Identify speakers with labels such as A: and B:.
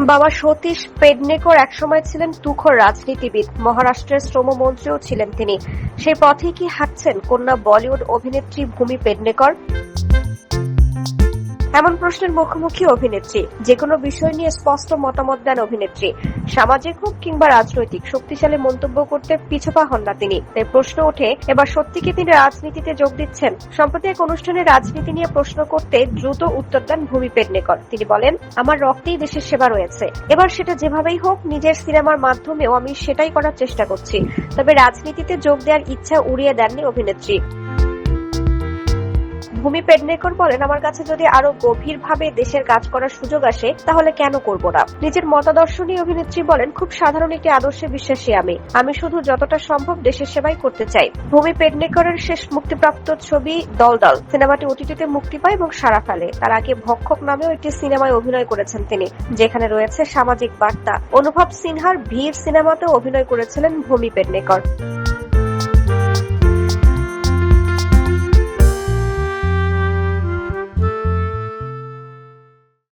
A: বাবা সতীশ পেডনেকর একসময় ছিলেন তুখোড় রাজনীতিবিদ। মহারাষ্ট্রের শ্রমমন্ত্রীও ছিলেন তিনি। সেই পথেই কি হাঁটছেন কন্যা বলিউড অভিনেত্রী ভূমি পেডনেকর? এমন প্রশ্নের মুখোমুখি অভিনেত্রী। যেকোনো বিষয় নিয়ে স্পষ্ট মতামত দেন অভিনেত্রী। সামাজিক হোক কিংবা রাজনৈতিক, শক্তিশালী মন্তব্য করতে পিছপা হন না তিনি। তাই প্রশ্ন ওঠে, এবার সত্যি কি তিনি রাজনীতিতে যোগ দিচ্ছেন? সম্প্রতি এক অনুষ্ঠানে রাজনীতি নিয়ে প্রশ্ন করতে দ্রুত উত্তর দেন ভূমি পেডনেকর। তিনি বলেন, আমার রক্তেই দেশের সেবা রয়েছে। এবার সেটা যেভাবেই হোক, নিজের সিনেমার মাধ্যমেও আমি সেটাই করার চেষ্টা করছি। তবে রাজনীতিতে যোগ দেওয়ার ইচ্ছা উড়িয়ে দেননি অভিনেত্রী। ভূমি পেডনেকর বলেন, আমার কাছে যদি আরো গভীরভাবে দেশের কাজ করার সুযোগ আসে তাহলে কেন করব না। নিজের মতাদর্শ নিয়ে অভিনেত্রী বলেন, খুব সাধারণ একটি আদর্শে বিশ্বাসী আমি শুধু যতটা সম্ভব দেশের সেবাই করতে চাই। ভূমি পেডনেকরের শেষ মুক্তিপ্রাপ্ত ছবি দলদল সিনেমাটি ওটিটিতে মুক্তি পায় এবং সাড়া ফেলে। তার আগে ভক্ষক নামেও একটি সিনেমায় অভিনয় করেছেন তিনি, যেখানে রয়েছে সামাজিক বার্তা। অনুভব সিনহার ভিড় সিনেমাতেও অভিনয় করেছিলেন ভূমি পেডনেকর।